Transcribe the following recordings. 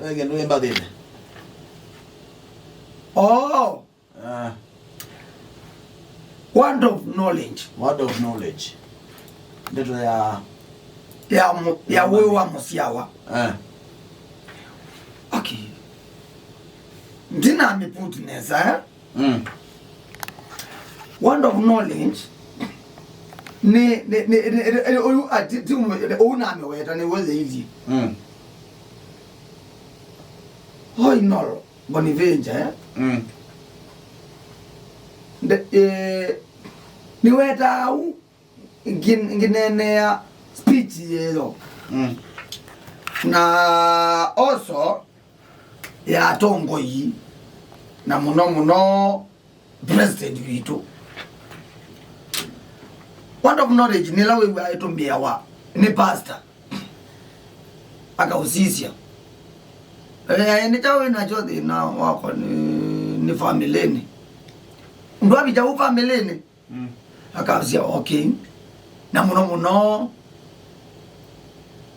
Again, we about it. Oh. Word of knowledge. Word of knowledge. That we are. Ya wewa musiawa. Okay. Dina mi put nesa. Word of knowledge. Ne oyu ati una mi weta ne weze hizi. Hoi nolo bonivenja ni weta au nginene speech yelo na also ya tongo yi na muno president witu. Word of knowledge ni lawe wa itombia wa ni pastor akausisia ni tawe na jodi na wako ni family ndo abija u family akausisia okay na muno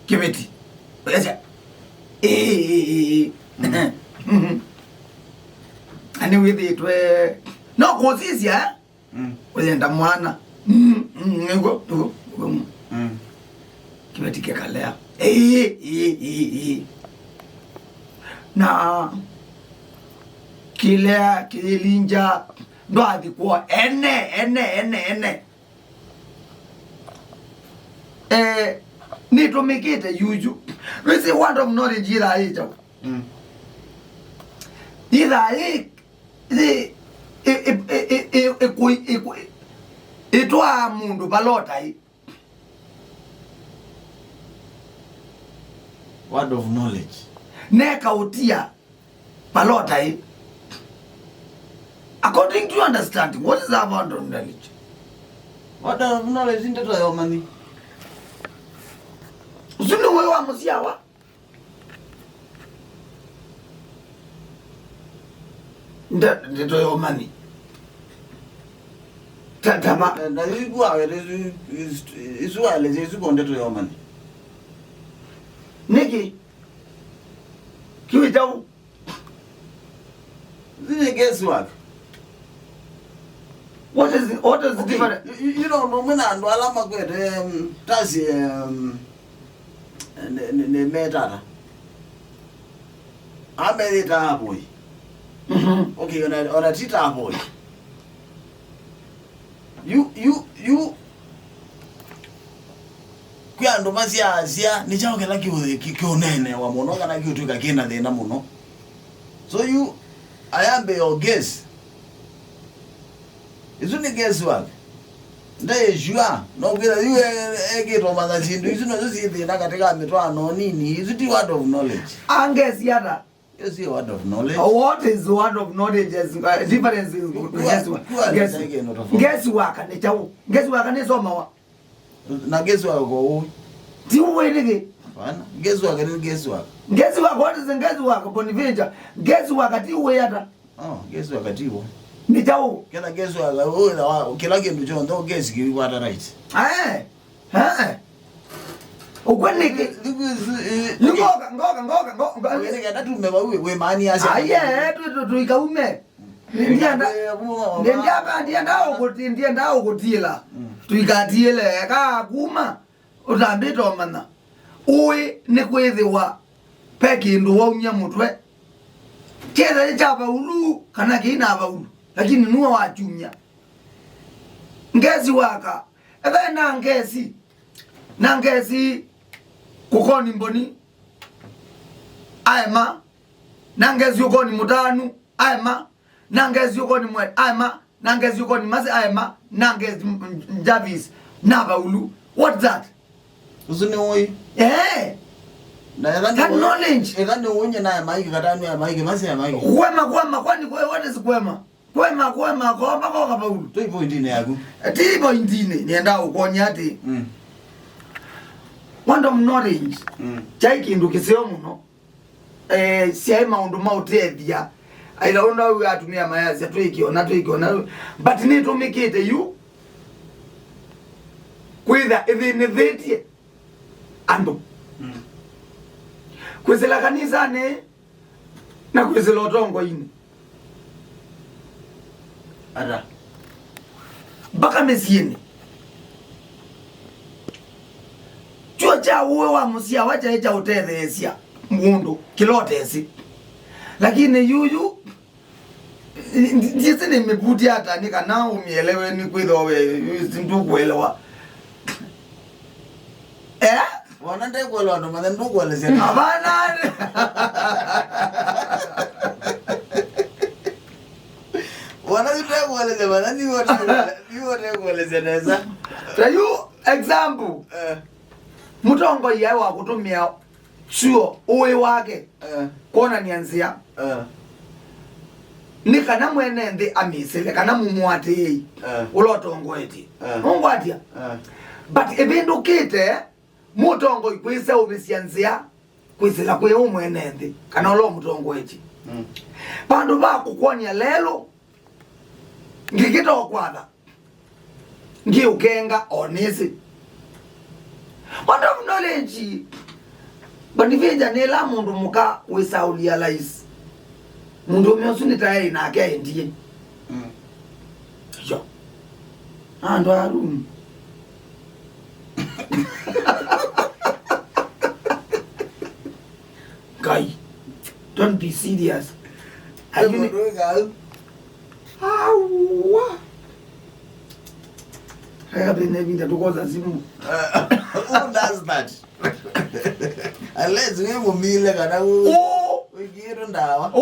kibeti esa ani withi twe no kusisia uyenda mwana ngo kibeti kekalea na kilea kilinja ndo adikuwa ene nitumikite yuju risi word of knowledge ila hicho ila itwa mundu balota hii word of knowledge neka utia balota hii according to your understanding. What is that word of knowledge? Word of knowledge into your money. Usunu wewe musiawa ndio your money. Tama na yuwa isu wale isu konde to your money. Niki kiwi tau zine guesswork. What is the difference? You know no mena ndo alama kwete tasi ne metara ameleta hapo hii. Okay, ona tita hapo hii. You kwa ndo mazia ni chao kila kionene wa mono kana kitu kakina thina muno. So I am your guess. Isn't guesswork? Ndaye jua no kila you egeto madhazindu isino zosi thina katika mitwano nini isn't word of knowledge. Anges yada. You see word of knowledge. What is word of knowledge? Difference is guesswork ni chao. Guesswork ni soma wa. Na guesswork go. Ti uwelege. Hapana. Guesswork ni guesswork. Guesswork what is guesswork bonivenja? Guesswork ti uweyata. Oh, guesswork ti uwe. Ni chao. Kila guesswork kila kindu cho ndo guess ki what right. Ukwenike ngoga ngeke ndatume we mani ase aye tuikaume ndienda ukutila tuikatile kakuma utambito mana uwe nikwithiwa pekindu waunya mutwe kera chaba ulu kana kina baulu lakini nuwa wachunya ngezi waka ebe na ngezi kukoni mboni aema nangezi yukoni mutanu aema nangezi yukoni mwe aema nangezi yukoni masi aema nangezi Javis nabaulu. What's that? Usuni oi na knowledge egani unye na maiki katanu ya maiki masi ya maiki kwema kwani what is kwema kwa kabaulu to ipo indine yaku tipo indine nienda ukonya ati word of knowledge chaikindu kisio muno siai maundu mautethia aila we atumia mayazi atuikiona but nitumikite yu kwitha ithinithitie andu kwizila kanisa ni na kwizila utongo ini Ada baka mesieni chuo cha uwe wa musia wacha echa utethesia mundu kilotesi lakini yuyu ndisi nimebuti hata nikana umielewe ni kwithowe sindukuelewa wanande kuelewa ndo maana ndukuelezea hapana wanazitaka kuelezea maana ni wote kuelezea neza tayu example mutongo yeye wa kutumia chuo uwe wake kona nianzia ni kana mwene ndi amisele kana mumwate ulotongo eti ongwatia but ebindu kite mutongo ikwisa ubisianzia kwisila kwe umwene ndi kana ulo mutongo eti bandu bakukonya lelo ngikito kwatha ngi ukenga onisi what of knowledge bandivinja nela mundu muka wisaulia laisi mundu umyosuni tayari na ake ndiye yo ando arum guy don't be serious awa haya bene vinda tukoza simu who does that unless we mumile kana wigiro ndawa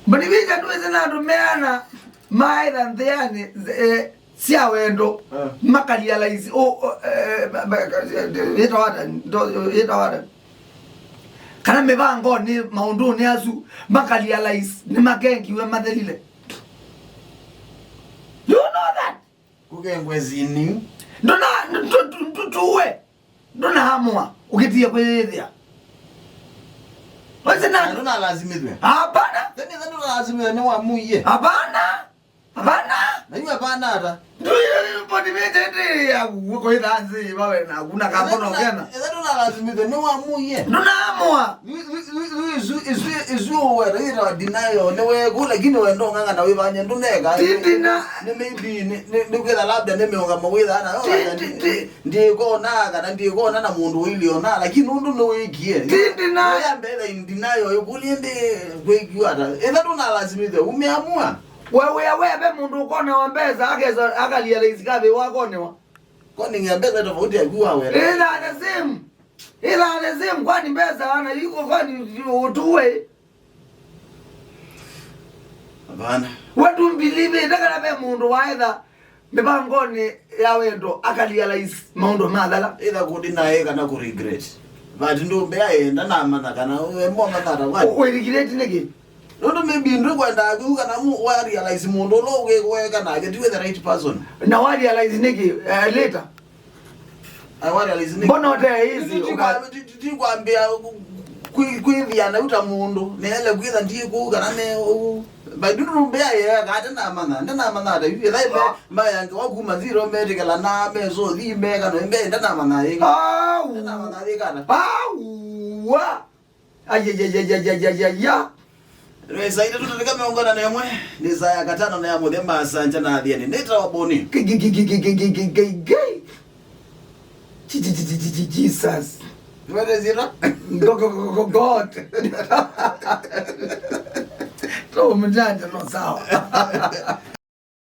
bani vinja tuweze na tumeana maitha Athiani sia wendo makalia laisi yetawada kana mivango ni maundu ni azu makalia laisi ni magengi we mathelile. You know that kukengwezini ndona tuwe ndona hamwa ukitia kwethia wasena ndona lazimizwe hapana tena ndona lazimizwe ni wamuye hapana na yeye hapana ata ndio bodi mete ya uko idanzi bawe na kuna kambono kena ndona lazimizwe ni wamuye ndona hamwa isu wera ira dinayo ne we kula kini wendo nganga na wibanye nduneka tindina ne maybe ne kwela labda ne meonga maweza ana ndiko naga na ndiko na mundu iliona lakini undu no wikie tindina ya mbele indinayo yokulinde kwekiwa ata enda ndona lazimizwe umeamua wewe mundu ukona wambeza ageza akalia leizikabe wakonewa kwani ngembeza tofauti ya kuwa wewe ila anasema kwani mbeza ana yuko kwani utuwe hapana watu mbilive ndakana be mundu waitha mibangoni ya wendo akalia lais maundo madala ila kudina yeye kana ku regret but ndo mbe aenda na mana kana mbona tata kwani we regret niki ndo maybe ndo kwenda ku kana mu wa realize mundu lo we kana get with the right person na wa realize niki later I want to listen. Mbona hote hizi tikwambia kwithiana uta mundu nele kwitha ndiku kana ne baduru mbea ye katena mana da ifi dai mbaya ngo kuma zero medical na mezo di mega no mbe ndana mana ye ndana mana ye kana wa ayayayayayaya reza ita tutaka meongana na yamwe ni saya katano na yamwe themba asanja na Athiani nita waboni Jesus. What is it? God. So mjanja no sawa.